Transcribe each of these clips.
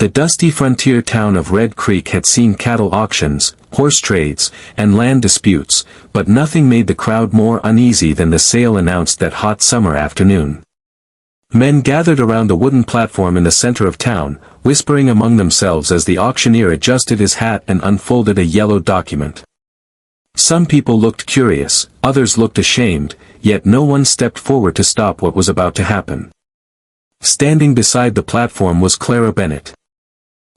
The dusty frontier town of Red Creek had seen cattle auctions, horse trades, and land disputes, but nothing made the crowd more uneasy than the sale announced that hot summer afternoon. Men gathered around the wooden platform in the center of town, whispering among themselves as the auctioneer adjusted his hat and unfolded a yellow document. Some people looked curious, others looked ashamed, yet no one stepped forward to stop what was about to happen. Standing beside the platform was Clara Bennett.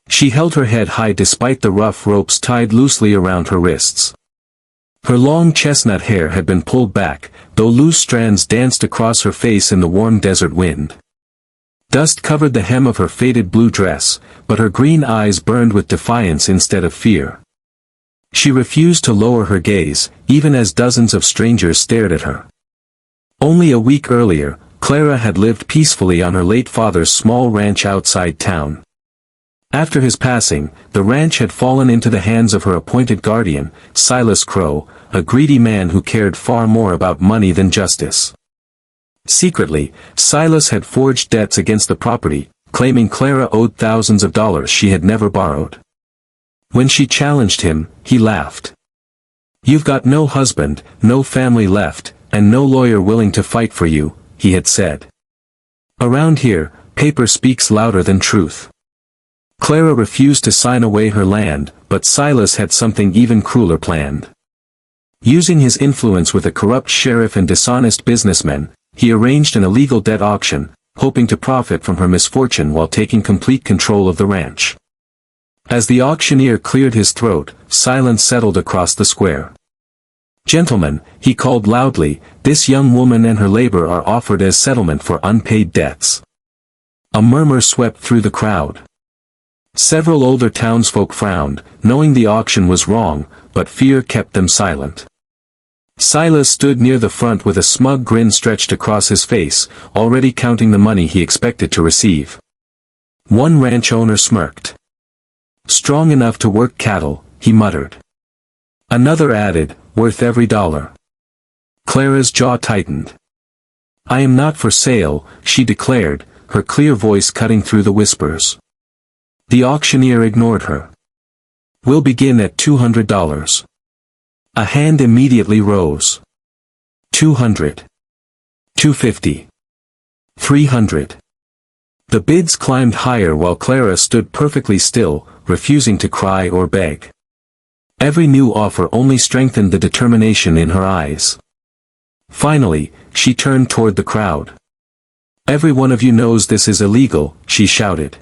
She held her head high despite the rough ropes tied loosely around her wrists. Her long chestnut hair had been pulled back, though loose strands danced across her face in the warm desert wind. Dust covered the hem of her faded blue dress, but her green eyes burned with defiance instead of fear. She refused to lower her gaze, even as dozens of strangers stared at her. Only a week earlier, Clara had lived peacefully on her late father's small ranch outside town. After his passing, the ranch had fallen into the hands of her appointed guardian, Silas Crow, a greedy man who cared far more about money than justice. Secretly, Silas had forged debts against the property, claiming Clara owed thousands of dollars she had never borrowed. When she challenged him, he laughed. "You've got no husband, no family left, and no lawyer willing to fight for you," he had said. "Around here, paper speaks louder than truth." Clara refused to sign away her land, but Silas had something even crueler planned. Using his influence with a corrupt sheriff and dishonest businessmen, he arranged an illegal debt auction, hoping to profit from her misfortune while taking complete control of the ranch. As the auctioneer cleared his throat, silence settled across the square. "Gentlemen," he called loudly, "this young woman and her labor are offered as settlement for unpaid debts." A murmur swept through the crowd. Several older townsfolk frowned, knowing the auction was wrong, but fear kept them silent. Silas stood near the front with a smug grin stretched across his face, already counting the money he expected to receive. One ranch owner smirked. "Strong enough to work cattle," he muttered. Another added, "Worth every dollar." Clara's jaw tightened. "I am not for sale," she declared, her clear voice cutting through the whispers. The auctioneer ignored her. "We'll begin at $200. A hand immediately rose. 200. 250. 300. The bids climbed higher while Clara stood perfectly still, refusing to cry or beg. Every new offer only strengthened the determination in her eyes. Finally, she turned toward the crowd. "Every one of you knows this is illegal," she shouted.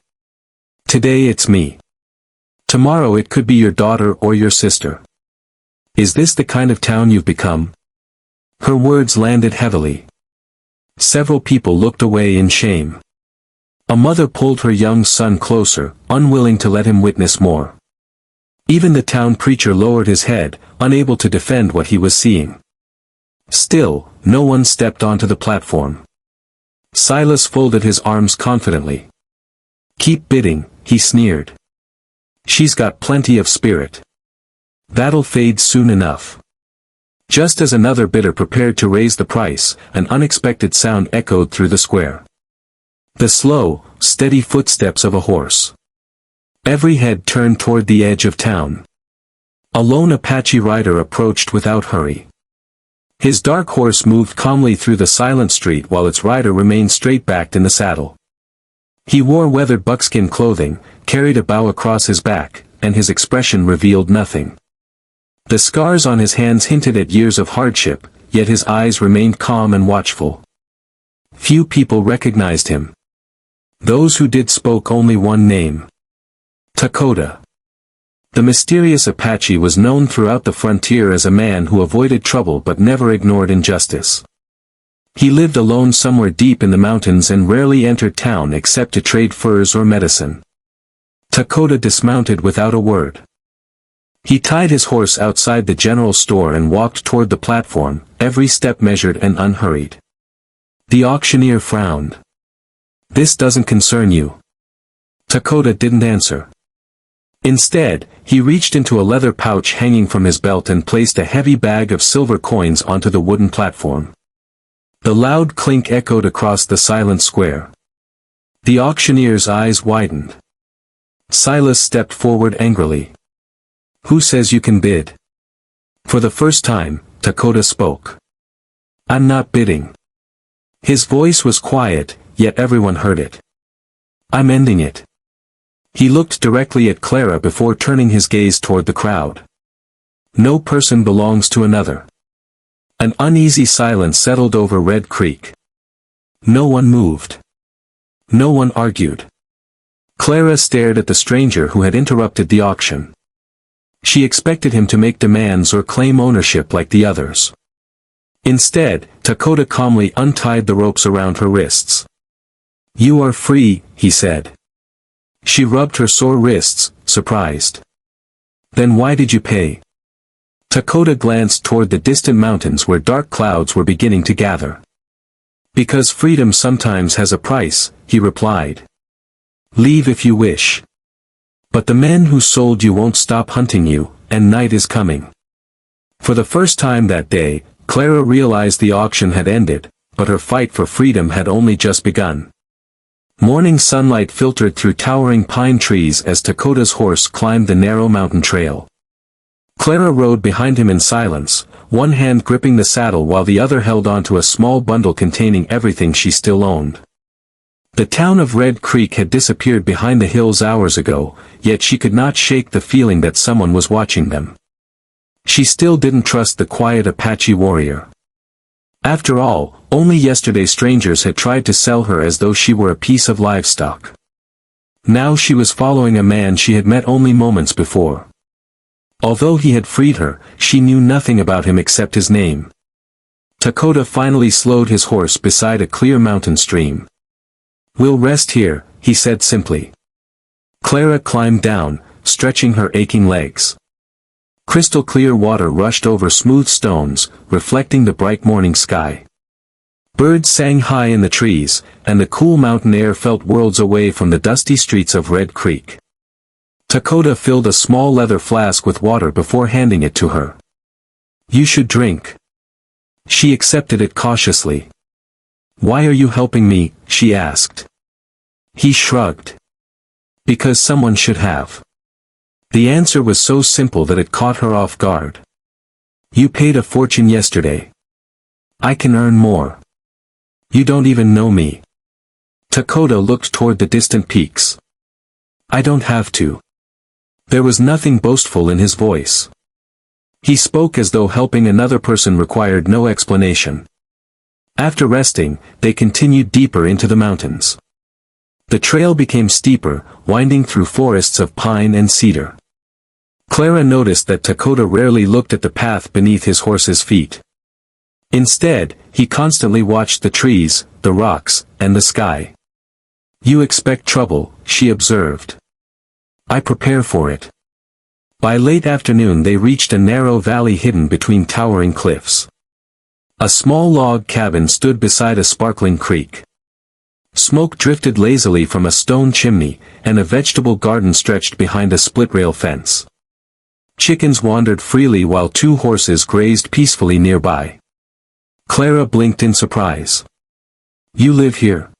"Today it's me. Tomorrow it could be your daughter or your sister. Is this the kind of town you've become?" Her words landed heavily. Several people looked away in shame. A mother pulled her young son closer, unwilling to let him witness more. Even the town preacher lowered his head, unable to defend what he was seeing. Still, no one stepped onto the platform. Silas folded his arms confidently. "Keep bidding," he sneered. "She's got plenty of spirit. That'll fade soon enough." Just as another bidder prepared to raise the price, an unexpected sound echoed through the square. The slow, steady footsteps of a horse. Every head turned toward the edge of town. A lone Apache rider approached without hurry. His dark horse moved calmly through the silent street while its rider remained straight-backed in the saddle. He wore weathered buckskin clothing, carried a bow across his back, and his expression revealed nothing. The scars on his hands hinted at years of hardship, yet his eyes remained calm and watchful. Few people recognized him. Those who did spoke only one name. Dakota. The mysterious Apache was known throughout the frontier as a man who avoided trouble but never ignored injustice. He lived alone somewhere deep in the mountains and rarely entered town except to trade furs or medicine. Dakota dismounted without a word. He tied his horse outside the general store and walked toward the platform, every step measured and unhurried. The auctioneer frowned. "This doesn't concern you." Dakota didn't answer. Instead, he reached into a leather pouch hanging from his belt and placed a heavy bag of silver coins onto the wooden platform. The loud clink echoed across the silent square. The auctioneer's eyes widened. Silas stepped forward angrily. Who says you can bid? For the first time, Dakota spoke. I'm not bidding. His voice was quiet, yet everyone heard it. I'm ending it. He looked directly at Clara before turning his gaze toward the crowd. No person belongs to another. An uneasy silence settled over Red Creek. No one moved. No one argued. Clara stared at the stranger who had interrupted the auction. She expected him to make demands or claim ownership like the others. Instead, Dakota calmly untied the ropes around her wrists. You are free, he said. She rubbed her sore wrists, surprised. Then why did you pay? Dakota glanced toward the distant mountains where dark clouds were beginning to gather. Because freedom sometimes has a price, he replied. Leave if you wish. But the men who sold you won't stop hunting you, and night is coming. For the first time that day, Clara realized the auction had ended, but her fight for freedom had only just begun. Morning sunlight filtered through towering pine trees as Dakota's horse climbed the narrow mountain trail. Clara rode behind him in silence, one hand gripping the saddle while the other held onto a small bundle containing everything she still owned. The town of Red Creek had disappeared behind the hills hours ago, yet she could not shake the feeling that someone was watching them. She still didn't trust the quiet Apache warrior. After all, only yesterday strangers had tried to sell her as though she were a piece of livestock. Now she was following a man she had met only moments before. Although he had freed her, she knew nothing about him except his name. Dakota finally slowed his horse beside a clear mountain stream. We'll rest here, he said simply. Clara climbed down, stretching her aching legs. Crystal clear water rushed over smooth stones, reflecting the bright morning sky. Birds sang high in the trees, and the cool mountain air felt worlds away from the dusty streets of Red Creek. Dakota filled a small leather flask with water before handing it to her. You should drink. She accepted it cautiously. Why are you helping me? She asked. He shrugged. Because someone should have. The answer was so simple that it caught her off guard. You paid a fortune yesterday. I can earn more. You don't even know me. Dakota looked toward the distant peaks. I don't have to. There was nothing boastful in his voice. He spoke as though helping another person required no explanation. After resting, they continued deeper into the mountains. The trail became steeper, winding through forests of pine and cedar. Clara noticed that Dakota rarely looked at the path beneath his horse's feet. Instead, he constantly watched the trees, the rocks, and the sky. You expect trouble, she observed. I prepare for it. By late afternoon they reached a narrow valley hidden between towering cliffs. A small log cabin stood beside a sparkling creek. Smoke drifted lazily from a stone chimney, and a vegetable garden stretched behind a split-rail fence. Chickens wandered freely while two horses grazed peacefully nearby. Clara blinked in surprise. You live here?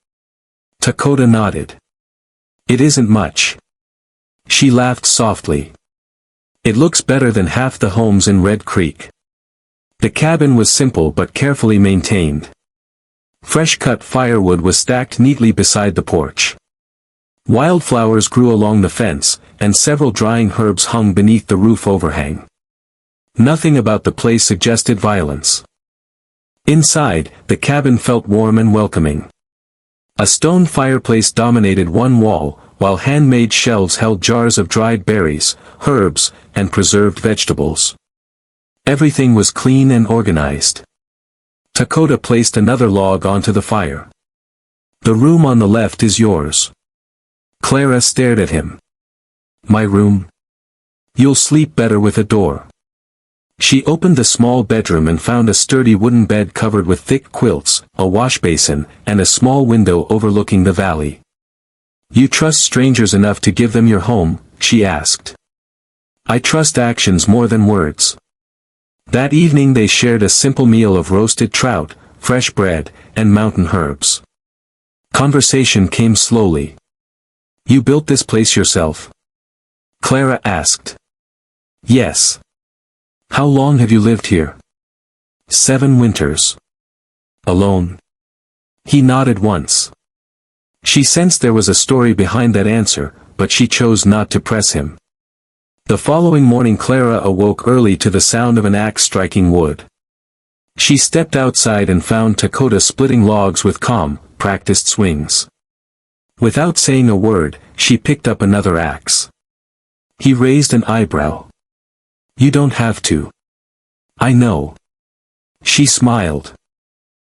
Dakota nodded. It isn't much. She laughed softly. It looks better than half the homes in Red Creek. The cabin was simple but carefully maintained. Fresh-cut firewood was stacked neatly beside the porch. Wildflowers grew along the fence, and several drying herbs hung beneath the roof overhang. Nothing about the place suggested violence. Inside, the cabin felt warm and welcoming. A stone fireplace dominated one wall, while handmade shelves held jars of dried berries, herbs, and preserved vegetables. Everything was clean and organized. Dakota placed another log onto the fire. The room on the left is yours. Clara stared at him. My room? You'll sleep better with a door. She opened the small bedroom and found a sturdy wooden bed covered with thick quilts, a wash basin, and a small window overlooking the valley. You trust strangers enough to give them your home? She asked. I trust actions more than words. That evening they shared a simple meal of roasted trout, fresh bread, and mountain herbs. Conversation came slowly. You built this place yourself? Clara asked. Yes. How long have you lived here? 7 winters. Alone? He nodded once. She sensed there was a story behind that answer, but she chose not to press him. The following morning Clara awoke early to the sound of an axe striking wood. She stepped outside and found Dakota splitting logs with calm, practiced swings. Without saying a word, she picked up another axe. He raised an eyebrow. You don't have to. I know. She smiled.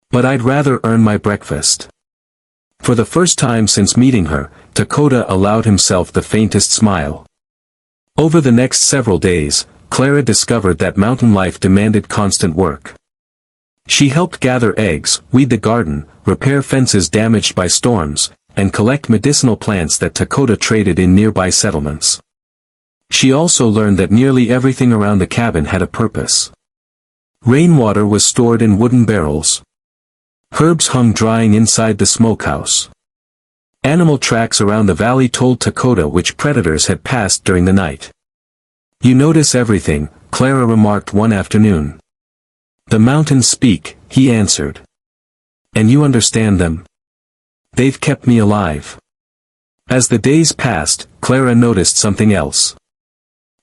But I'd rather earn my breakfast. For the first time since meeting her, Dakota allowed himself the faintest smile. Over the next several days, Clara discovered that mountain life demanded constant work. She helped gather eggs, weed the garden, repair fences damaged by storms, and collect medicinal plants that Dakota traded in nearby settlements. She also learned that nearly everything around the cabin had a purpose. Rainwater was stored in wooden barrels. Herbs hung drying inside the smokehouse. Animal tracks around the valley told Dakota which predators had passed during the night. You notice everything, Clara remarked one afternoon. The mountains speak, he answered. And you understand them? They've kept me alive. As the days passed, Clara noticed something else.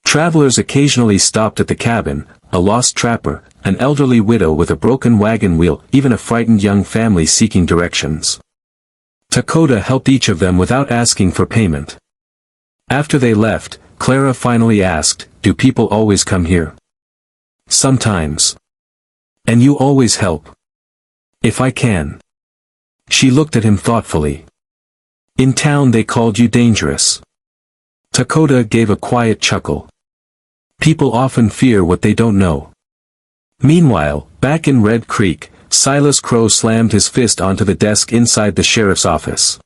Travelers occasionally stopped at the cabin, a lost trapper, an elderly widow with a broken wagon wheel, even a frightened young family seeking directions. Dakota helped each of them without asking for payment. After they left, Clara finally asked, do people always come here? Sometimes. And you always help? If I can. She looked at him thoughtfully. In town they called you dangerous. Dakota gave a quiet chuckle. People often fear what they don't know. Meanwhile, back in Red Creek, Silas Crow slammed his fist onto the desk inside the sheriff's office.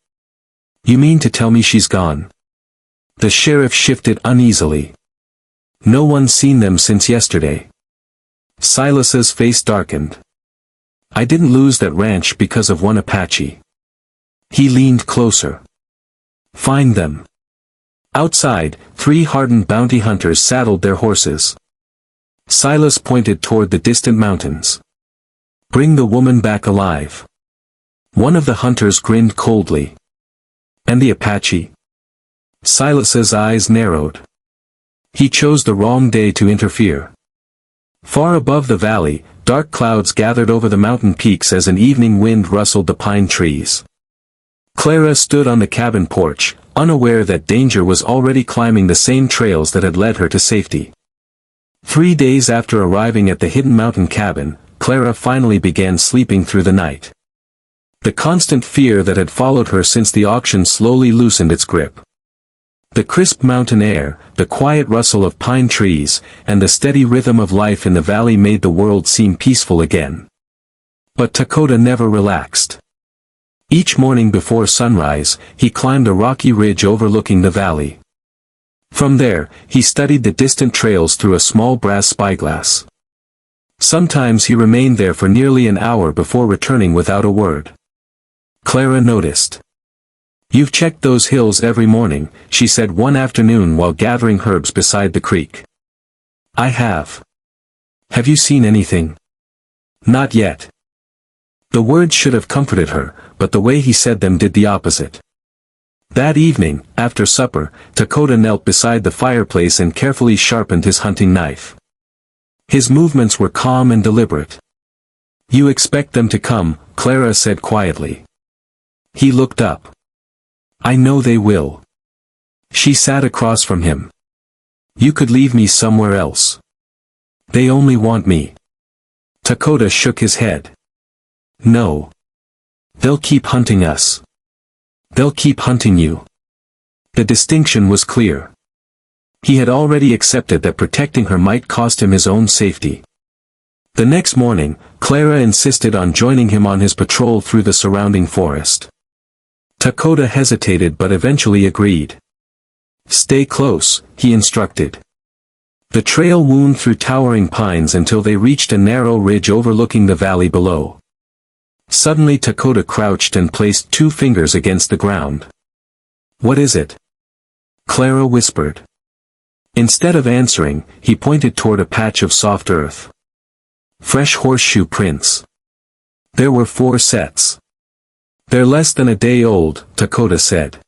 You mean to tell me she's gone? The sheriff shifted uneasily. No one's seen them since yesterday. Silas's face darkened. I didn't lose that ranch because of one Apache. He leaned closer. Find them. Outside, 3 hardened bounty hunters saddled their horses. Silas pointed toward the distant mountains. Bring the woman back alive. One of the hunters grinned coldly. And the Apache? Silas's eyes narrowed. He chose the wrong day to interfere. Far above the valley, dark clouds gathered over the mountain peaks as an evening wind rustled the pine trees. Clara stood on the cabin porch, unaware that danger was already climbing the same trails that had led her to safety. 3 days after arriving at the hidden mountain cabin, Clara finally began sleeping through the night. The constant fear that had followed her since the auction slowly loosened its grip. The crisp mountain air, the quiet rustle of pine trees, and the steady rhythm of life in the valley made the world seem peaceful again. But Dakota never relaxed. Each morning before sunrise, he climbed a rocky ridge overlooking the valley. From there, he studied the distant trails through a small brass spyglass. Sometimes he remained there for nearly an hour before returning without a word. Clara noticed. You've checked those hills every morning, she said one afternoon while gathering herbs beside the creek. I have. Have you seen anything? Not yet. The words should have comforted her, but the way he said them did the opposite. That evening, after supper, Dakota knelt beside the fireplace and carefully sharpened his hunting knife. His movements were calm and deliberate. You expect them to come, Clara said quietly. He looked up. I know they will. She sat across from him. You could leave me somewhere else. They only want me. Dakota shook his head. No. They'll keep hunting us. They'll keep hunting you. The distinction was clear. He had already accepted that protecting her might cost him his own safety. The next morning, Clara insisted on joining him on his patrol through the surrounding forest. Dakota hesitated but eventually agreed. Stay close, he instructed. The trail wound through towering pines until they reached a narrow ridge overlooking the valley below. Suddenly Dakota crouched and placed 2 fingers against the ground. What is it? Clara whispered. Instead of answering, he pointed toward a patch of soft earth. Fresh horseshoe prints. There were 4 sets. They're less than a day old, Dakota said.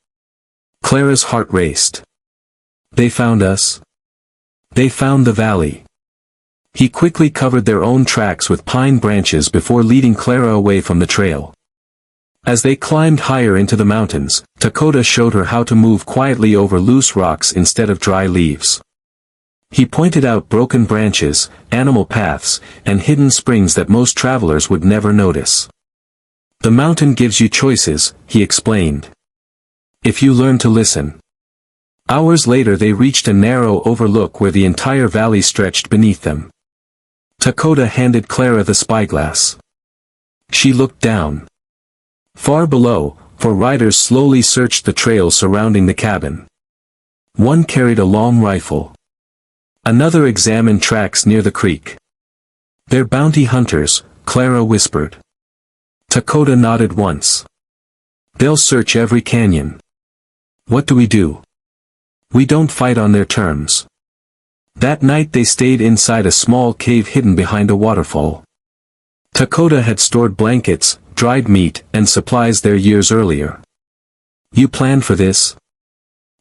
Clara's heart raced. They found us. They found the valley. He quickly covered their own tracks with pine branches before leading Clara away from the trail. As they climbed higher into the mountains, Dakota showed her how to move quietly over loose rocks instead of dry leaves. He pointed out broken branches, animal paths, and hidden springs that most travelers would never notice. The mountain gives you choices, he explained. If you learn to listen. Hours later they reached a narrow overlook where the entire valley stretched beneath them. Dakota handed Clara the spyglass. She looked down. Far below, 4 riders slowly searched the trail surrounding the cabin. One carried a long rifle. Another examined tracks near the creek. They're bounty hunters, Clara whispered. Dakota nodded once. They'll search every canyon. What do we do? We don't fight on their terms. That night they stayed inside a small cave hidden behind a waterfall. Dakota had stored blankets, dried meat, and supplies there years earlier. You planned for this?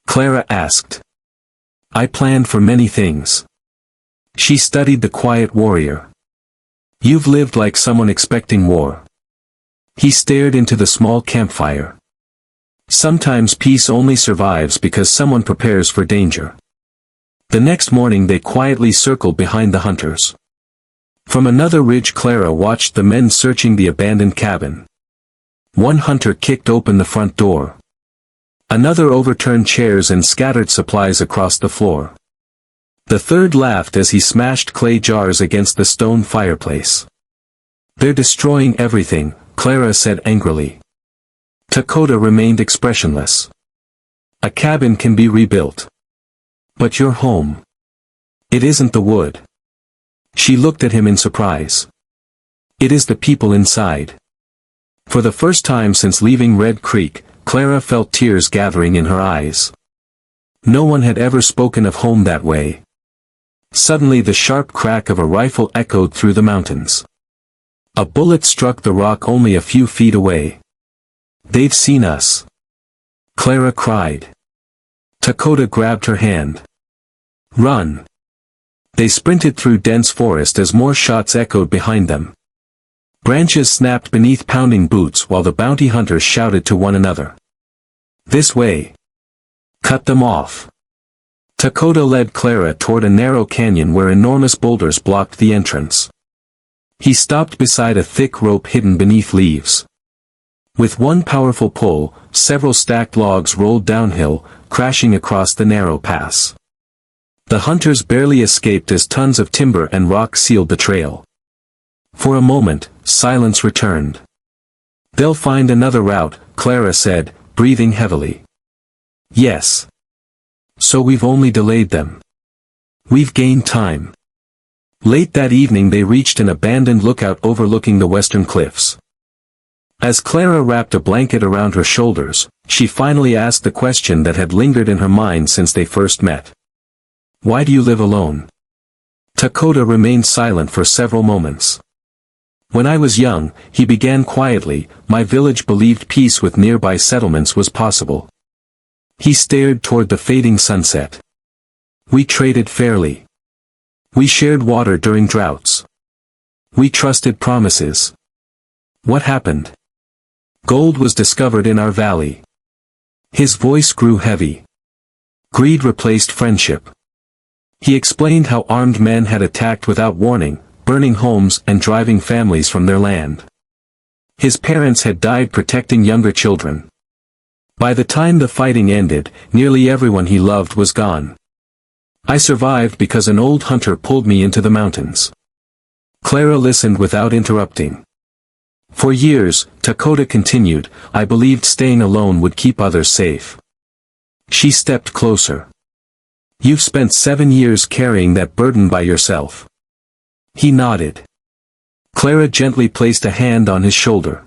Clara asked. I planned for many things. She studied the quiet warrior. You've lived like someone expecting war. He stared into the small campfire. Sometimes peace only survives because someone prepares for danger. The next morning they quietly circled behind the hunters. From another ridge Clara watched the men searching the abandoned cabin. One hunter kicked open the front door. Another overturned chairs and scattered supplies across the floor. The third laughed as he smashed clay jars against the stone fireplace. They're destroying everything, Clara said angrily. Dakota remained expressionless. A cabin can be rebuilt. But your home. It isn't the wood. She looked at him in surprise. It is the people inside. For the first time since leaving Red Creek, Clara felt tears gathering in her eyes. No one had ever spoken of home that way. Suddenly the sharp crack of a rifle echoed through the mountains. A bullet struck the rock only a few feet away. They've seen us. Clara cried. Dakota grabbed her hand. Run. They sprinted through dense forest as more shots echoed behind them. Branches snapped beneath pounding boots while the bounty hunters shouted to one another. This way. Cut them off. Dakota led Clara toward a narrow canyon where enormous boulders blocked the entrance. He stopped beside a thick rope hidden beneath leaves. With one powerful pull, several stacked logs rolled downhill, crashing across the narrow pass. The hunters barely escaped as tons of timber and rock sealed the trail. For a moment, silence returned. They'll find another route, Clara said, breathing heavily. Yes. So we've only delayed them. We've gained time. Late that evening they reached an abandoned lookout overlooking the western cliffs. As Clara wrapped a blanket around her shoulders, she finally asked the question that had lingered in her mind since they first met. Why do you live alone? Dakota remained silent for several moments. When I was young, he began quietly, my village believed peace with nearby settlements was possible. He stared toward the fading sunset. We traded fairly. We shared water during droughts. We trusted promises. What happened? Gold was discovered in our valley. His voice grew heavy. Greed replaced friendship. He explained how armed men had attacked without warning, burning homes and driving families from their land. His parents had died protecting younger children. By the time the fighting ended, nearly everyone he loved was gone. I survived because an old hunter pulled me into the mountains. Clara listened without interrupting. For years, Dakota continued, I believed staying alone would keep others safe. She stepped closer. You've spent 7 years carrying that burden by yourself. He nodded. Clara gently placed a hand on his shoulder.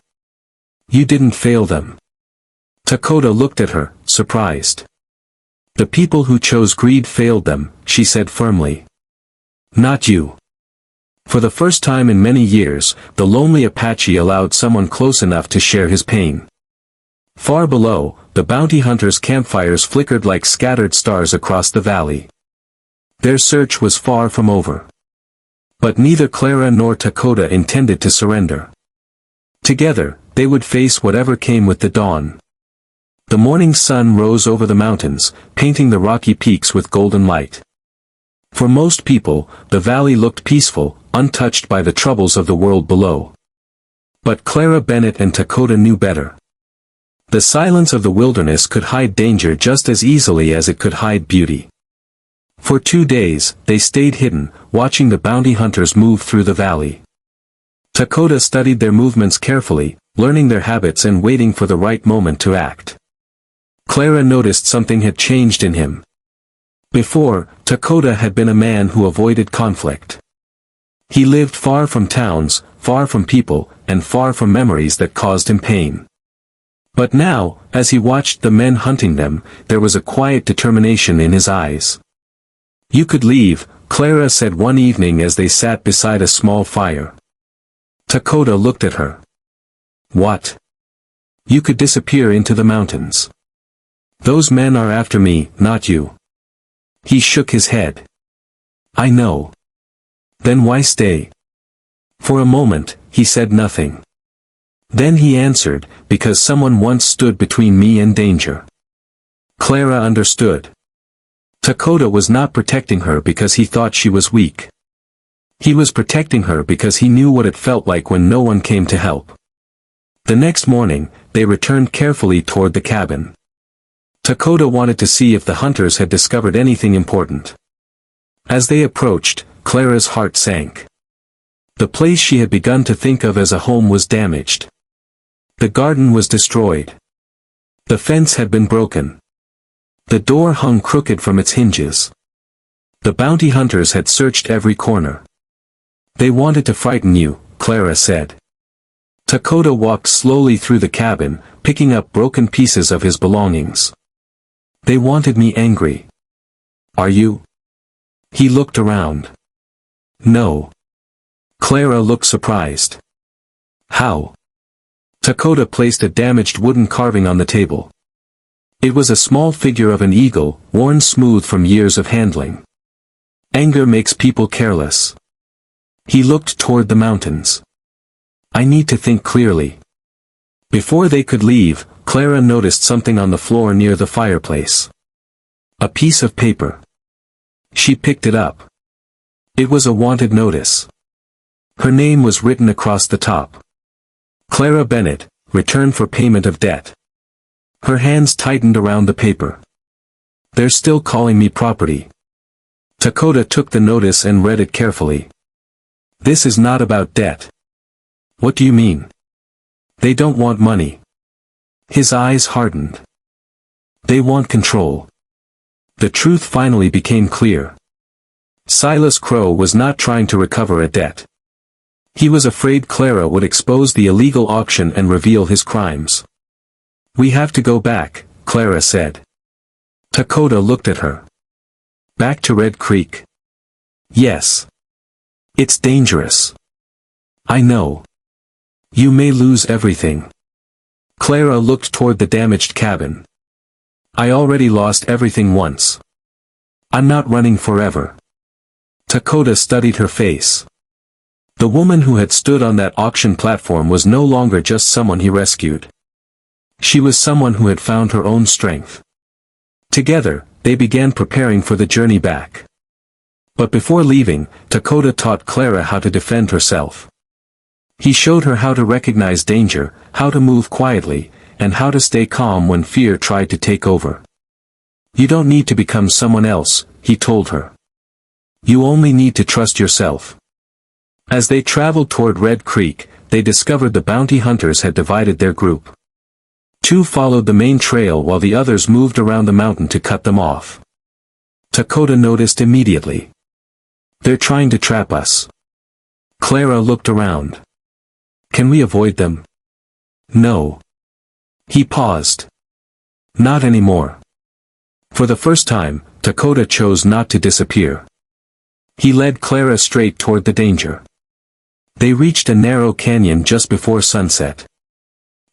You didn't fail them. Dakota looked at her, surprised. The people who chose greed failed them, she said firmly. Not you. For the first time in many years, the lonely Apache allowed someone close enough to share his pain. Far below, the bounty hunters' campfires flickered like scattered stars across the valley. Their search was far from over. But neither Clara nor Dakota intended to surrender. Together, they would face whatever came with the dawn. The morning sun rose over the mountains, painting the rocky peaks with golden light. For most people, the valley looked peaceful, untouched by the troubles of the world below. But Clara Bennett and Dakota knew better. The silence of the wilderness could hide danger just as easily as it could hide beauty. For 2 days, they stayed hidden, watching the bounty hunters move through the valley. Dakota studied their movements carefully, learning their habits and waiting for the right moment to act. Clara noticed something had changed in him. Before, Dakota had been a man who avoided conflict. He lived far from towns, far from people, and far from memories that caused him pain. But now, as he watched the men hunting them, there was a quiet determination in his eyes. You could leave, Clara said one evening as they sat beside a small fire. Dakota looked at her. What? You could disappear into the mountains. Those men are after me, not you. He shook his head. I know. Then why stay? For a moment, he said nothing. Then he answered, because someone once stood between me and danger. Clara understood. Dakota was not protecting her because he thought she was weak. He was protecting her because he knew what it felt like when no one came to help. The next morning, they returned carefully toward the cabin. Dakota wanted to see if the hunters had discovered anything important. As they approached, Clara's heart sank. The place she had begun to think of as a home was damaged. The garden was destroyed. The fence had been broken. The door hung crooked from its hinges. The bounty hunters had searched every corner. They wanted to frighten you, Clara said. Dakota walked slowly through the cabin, picking up broken pieces of his belongings. They wanted me angry. Are you? He looked around. No. Clara looked surprised. How? Dakota placed a damaged wooden carving on the table. It was a small figure of an eagle, worn smooth from years of handling. Anger makes people careless. He looked toward the mountains. I need to think clearly. Before they could leave, Clara noticed something on the floor near the fireplace. A piece of paper. She picked it up. It was a wanted notice. Her name was written across the top. Clara Bennett, return for payment of debt. Her hands tightened around the paper. They're still calling me property. Dakota took the notice and read it carefully. This is not about debt. What do you mean? They don't want money. His eyes hardened. They want control. The truth finally became clear. Silas Crow was not trying to recover a debt. He was afraid Clara would expose the illegal auction and reveal his crimes. We have to go back, Clara said. Dakota looked at her. Back to Red Creek? Yes. It's dangerous. I know. You may lose everything. Clara looked toward the damaged cabin. I already lost everything once. I'm not running forever. Dakota studied her face. The woman who had stood on that auction platform was no longer just someone he rescued. She was someone who had found her own strength. Together, they began preparing for the journey back. But before leaving, Dakota taught Clara how to defend herself. He showed her how to recognize danger, how to move quietly, and how to stay calm when fear tried to take over. You don't need to become someone else, he told her. You only need to trust yourself. As they traveled toward Red Creek, they discovered the bounty hunters had divided their group. 2 followed the main trail while the others moved around the mountain to cut them off. Dakota noticed immediately. They're trying to trap us. Clara looked around. Can we avoid them? No. He paused. Not anymore. For the first time, Dakota chose not to disappear. He led Clara straight toward the danger. They reached a narrow canyon just before sunset.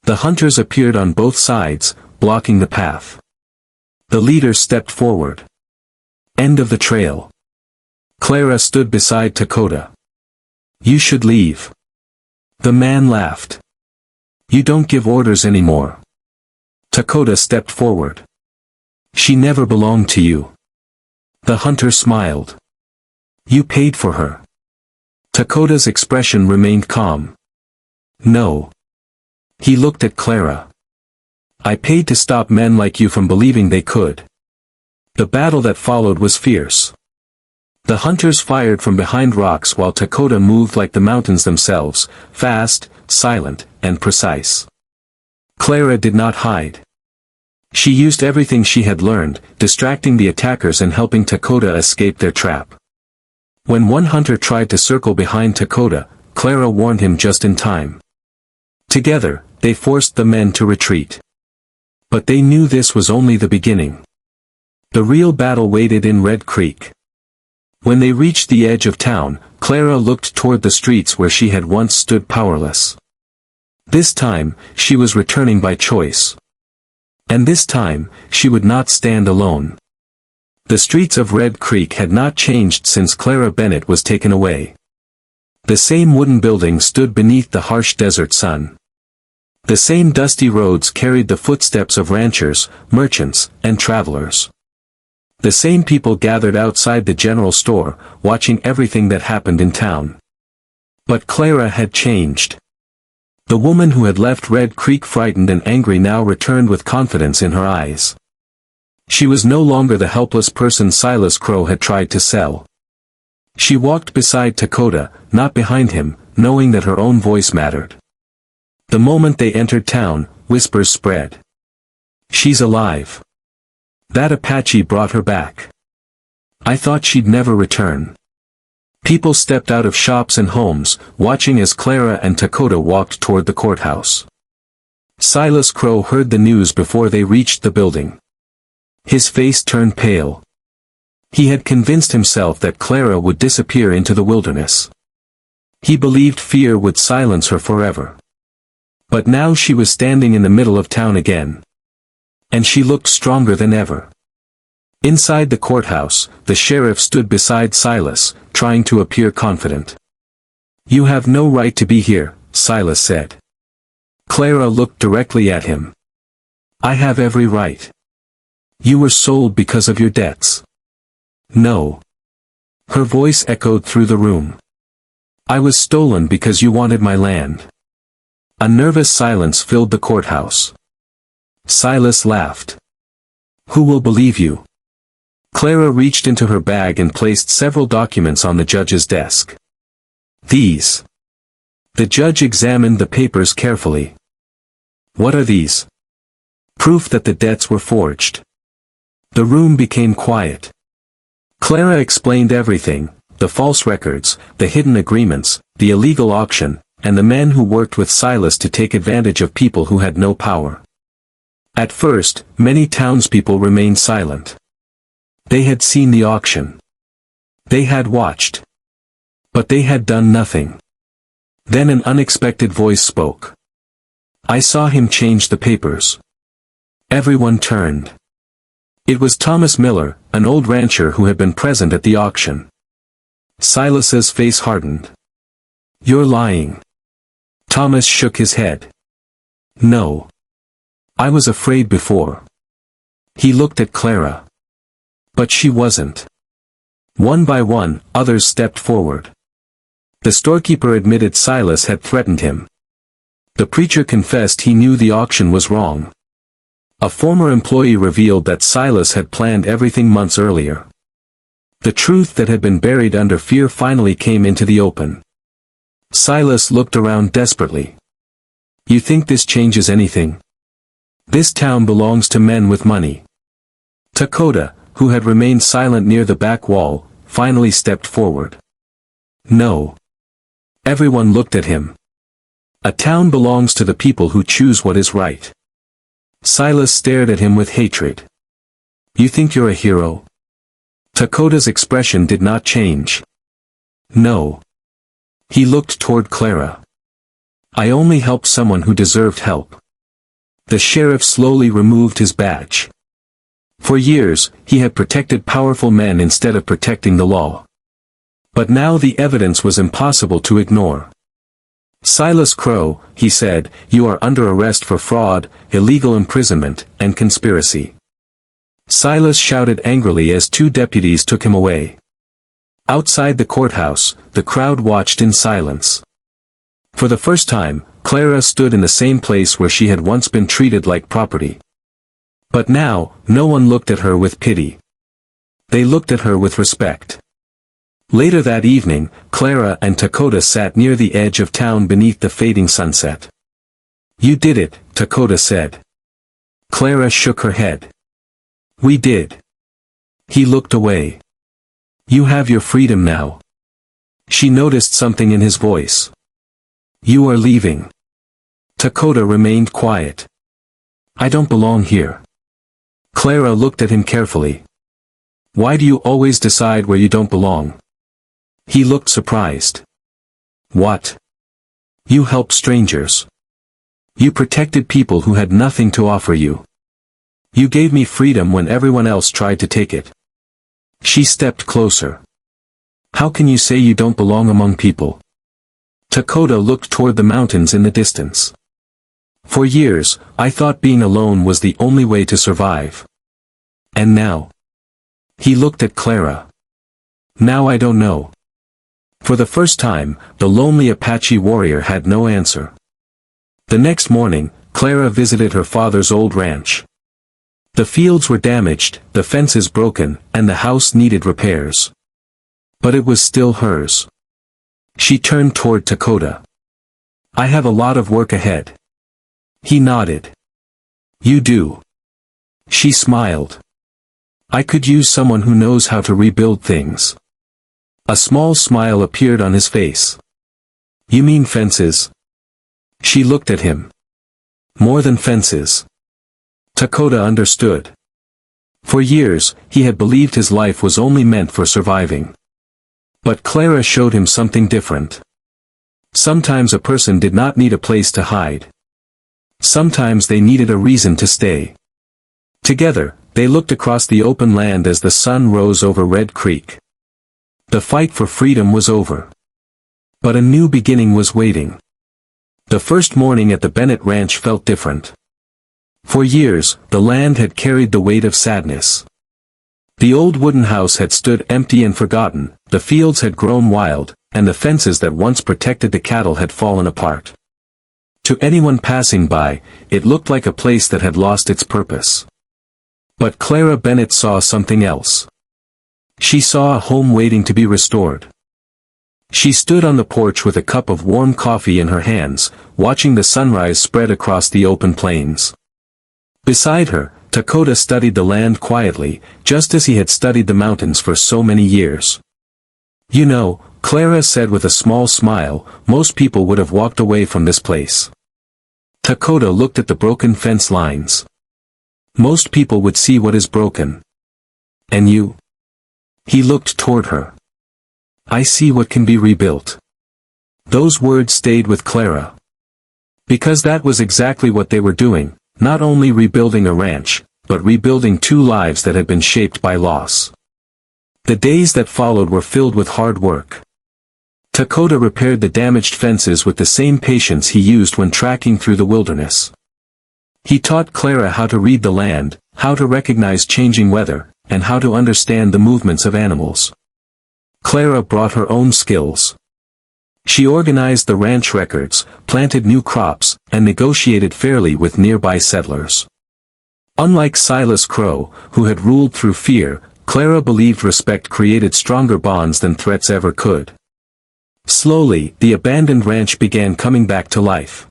The hunters appeared on both sides, blocking the path. The leader stepped forward. End of the trail. Clara stood beside Dakota. You should leave. The man laughed. You don't give orders anymore. Dakota stepped forward. She never belonged to you. The hunter smiled. You paid for her. Dakota's expression remained calm. No. He looked at Clara. I paid to stop men like you from believing they could. The battle that followed was fierce. The hunters fired from behind rocks while Dakota moved like the mountains themselves, fast, silent, and precise. Clara did not hide. She used everything she had learned, distracting the attackers and helping Dakota escape their trap. When one hunter tried to circle behind Dakota, Clara warned him just in time. Together, they forced the men to retreat. But they knew this was only the beginning. The real battle waited in Red Creek. When they reached the edge of town, Clara looked toward the streets where she had once stood powerless. This time, she was returning by choice. And this time, she would not stand alone. The streets of Red Creek had not changed since Clara Bennett was taken away. The same wooden buildings stood beneath the harsh desert sun. The same dusty roads carried the footsteps of ranchers, merchants, and travelers. The same people gathered outside the general store, watching everything that happened in town. But Clara had changed. The woman who had left Red Creek frightened and angry now returned with confidence in her eyes. She was no longer the helpless person Silas Crow had tried to sell. She walked beside Dakota, not behind him, knowing that her own voice mattered. The moment they entered town, whispers spread. She's alive. That Apache brought her back. I thought she'd never return. People stepped out of shops and homes, watching as Clara and Dakota walked toward the courthouse. Silas Crow heard the news before they reached the building. His face turned pale. He had convinced himself that Clara would disappear into the wilderness. He believed fear would silence her forever. But now she was standing in the middle of town again. And she looked stronger than ever. Inside the courthouse, the sheriff stood beside Silas, trying to appear confident. You have no right to be here, Silas said. Clara looked directly at him. I have every right. You were sold because of your debts. No. Her voice echoed through the room. I was stolen because you wanted my land. A nervous silence filled the courthouse. Silas laughed. Who will believe you? Clara reached into her bag and placed several documents on the judge's desk. These. The judge examined the papers carefully. What are these? Proof that the debts were forged. The room became quiet. Clara explained everything, the false records, the hidden agreements, the illegal auction, and the men who worked with Silas to take advantage of people who had no power. At first, many townspeople remained silent. They had seen the auction. They had watched. But they had done nothing. Then an unexpected voice spoke. I saw him change the papers. Everyone turned. It was Thomas Miller, an old rancher who had been present at the auction. Silas's face hardened. You're lying. Thomas shook his head. No. I was afraid before. He looked at Clara. But she wasn't. One by one, others stepped forward. The storekeeper admitted Silas had threatened him. The preacher confessed he knew the auction was wrong. A former employee revealed that Silas had planned everything months earlier. The truth that had been buried under fear finally came into the open. Silas looked around desperately. You think this changes anything? This town belongs to men with money. Dakota, who had remained silent near the back wall, finally stepped forward. No. Everyone looked at him. A town belongs to the people who choose what is right. Silas stared at him with hatred. You think you're a hero? Dakota's expression did not change. No. He looked toward Clara. I only helped someone who deserved help. The sheriff slowly removed his badge. For years, he had protected powerful men instead of protecting the law. But now the evidence was impossible to ignore. Silas Crow, he said, you are under arrest for fraud, illegal imprisonment, and conspiracy. Silas shouted angrily as two deputies took him away. Outside the courthouse, the crowd watched in silence. For the first time, Clara stood in the same place where she had once been treated like property. But now, no one looked at her with pity. They looked at her with respect. Later that evening, Clara and Dakota sat near the edge of town beneath the fading sunset. You did it, Dakota said. Clara shook her head. We did. He looked away. You have your freedom now. She noticed something in his voice. You are leaving. Dakota remained quiet. I don't belong here. Clara looked at him carefully. Why do you always decide where you don't belong? He looked surprised. What? You helped strangers. You protected people who had nothing to offer you. You gave me freedom when everyone else tried to take it. She stepped closer. How can you say you don't belong among people? Dakota looked toward the mountains in the distance. For years, I thought being alone was the only way to survive. And now? He looked at Clara. Now I don't know. For the first time, the lonely Apache warrior had no answer. The next morning, Clara visited her father's old ranch. The fields were damaged, the fences broken, and the house needed repairs. But it was still hers. She turned toward Dakota. I have a lot of work ahead. He nodded. You do. She smiled. I could use someone who knows how to rebuild things. A small smile appeared on his face. You mean fences? She looked at him. More than fences. Dakota understood. For years, he had believed his life was only meant for surviving. But Clara showed him something different. Sometimes a person did not need a place to hide. Sometimes they needed a reason to stay. Together, they looked across the open land as the sun rose over Red Creek. The fight for freedom was over. But a new beginning was waiting. The first morning at the Bennett Ranch felt different. For years, the land had carried the weight of sadness. The old wooden house had stood empty and forgotten, the fields had grown wild, and the fences that once protected the cattle had fallen apart. To anyone passing by, it looked like a place that had lost its purpose. But Clara Bennett saw something else. She saw a home waiting to be restored. She stood on the porch with a cup of warm coffee in her hands, watching the sunrise spread across the open plains. Beside her, Dakota studied the land quietly, just as he had studied the mountains for so many years. You know, Clara said with a small smile, most people would have walked away from this place. Dakota looked at the broken fence lines. Most people would see what is broken. And you? He looked toward her. I see what can be rebuilt. Those words stayed with Clara. Because that was exactly what they were doing, not only rebuilding a ranch, but rebuilding two lives that had been shaped by loss. The days that followed were filled with hard work. Dakota repaired the damaged fences with the same patience he used when trekking through the wilderness. He taught Clara how to read the land, how to recognize changing weather, and how to understand the movements of animals. Clara brought her own skills. She organized the ranch records, planted new crops, and negotiated fairly with nearby settlers. Unlike Silas Crow, who had ruled through fear, Clara believed respect created stronger bonds than threats ever could. Slowly, the abandoned ranch began coming back to life.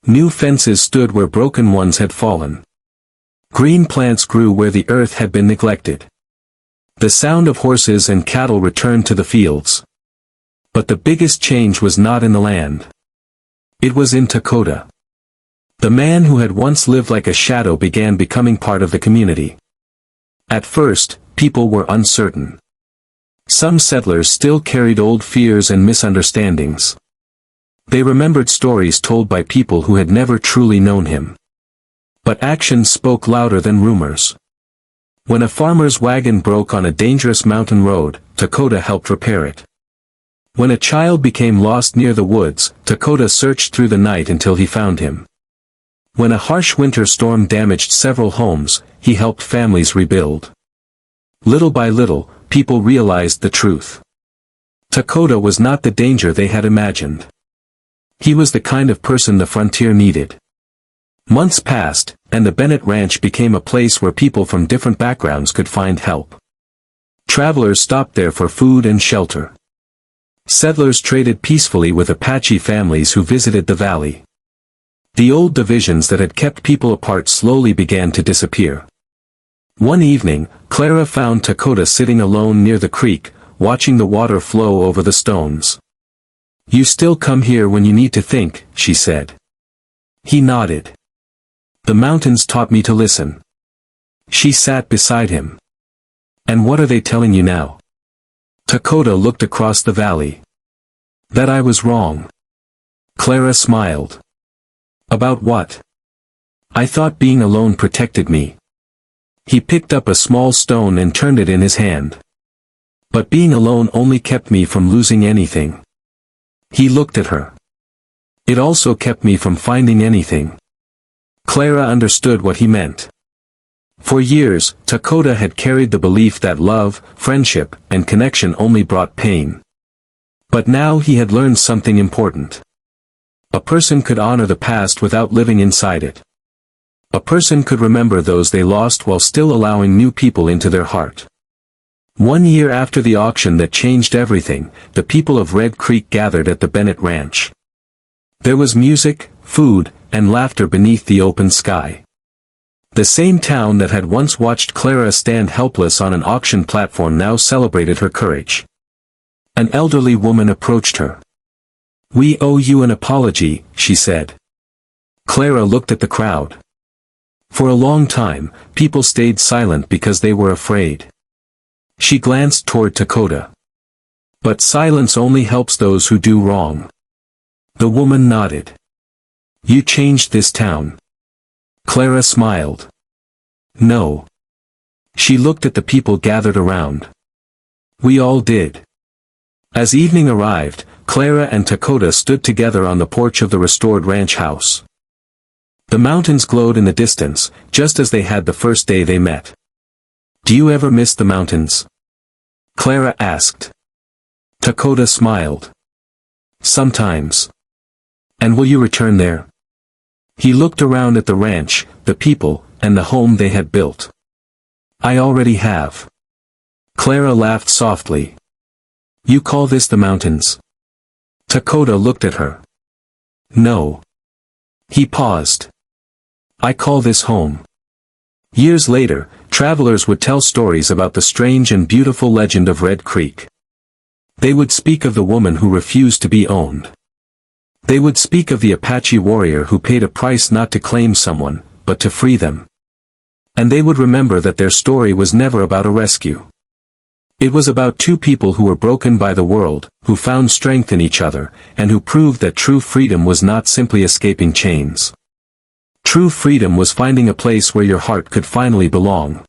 New fences stood where broken ones had fallen. Green plants grew where the earth had been neglected. The sound of horses and cattle returned to the fields. But the biggest change was not in the land. It was in Dakota. The man who had once lived like a shadow began becoming part of the community. At first, people were uncertain. Some settlers still carried old fears and misunderstandings. They remembered stories told by people who had never truly known him. But actions spoke louder than rumors. When a farmer's wagon broke on a dangerous mountain road, Dakota helped repair it. When a child became lost near the woods, Dakota searched through the night until he found him. When a harsh winter storm damaged several homes, he helped families rebuild. Little by little, people realized the truth. Dakota was not the danger they had imagined. He was the kind of person the frontier needed. Months passed, and the Bennett Ranch became a place where people from different backgrounds could find help. Travelers stopped there for food and shelter. Settlers traded peacefully with Apache families who visited the valley. The old divisions that had kept people apart slowly began to disappear. One evening, Clara found Dakota sitting alone near the creek, watching the water flow over the stones. "You still come here when you need to think," she said. He nodded. "The mountains taught me to listen." She sat beside him. "And what are they telling you now?" Dakota looked across the valley. "That I was wrong." Clara smiled. "About what?" "I thought being alone protected me." He picked up a small stone and turned it in his hand. "But being alone only kept me from losing anything." He looked at her. "It also kept me from finding anything." Clara understood what he meant. For years, Dakota had carried the belief that love, friendship, and connection only brought pain. But now he had learned something important. A person could honor the past without living inside it. A person could remember those they lost while still allowing new people into their heart. 1 year after the auction that changed everything, the people of Red Creek gathered at the Bennett Ranch. There was music, food, and laughter beneath the open sky. The same town that had once watched Clara stand helpless on an auction platform now celebrated her courage. An elderly woman approached her. "We owe you an apology," she said. Clara looked at the crowd. For a long time, people stayed silent because they were afraid. She glanced toward Dakota. "But silence only helps those who do wrong." The woman nodded. "You changed this town." Clara smiled. "No." She looked at the people gathered around. "We all did." As evening arrived, Clara and Dakota stood together on the porch of the restored ranch house. The mountains glowed in the distance, just as they had the first day they met. "Do you ever miss the mountains?" Clara asked. Dakota smiled. "Sometimes." "And will you return there?" He looked around at the ranch, the people, and the home they had built. "I already have." Clara laughed softly. "You call this the mountains?" Dakota looked at her. "No." He paused. "I call this home." Years later, travelers would tell stories about the strange and beautiful legend of Red Creek. They would speak of the woman who refused to be owned. They would speak of the Apache warrior who paid a price not to claim someone, but to free them. And they would remember that their story was never about a rescue. It was about two people who were broken by the world, who found strength in each other, and who proved that true freedom was not simply escaping chains. True freedom was finding a place where your heart could finally belong.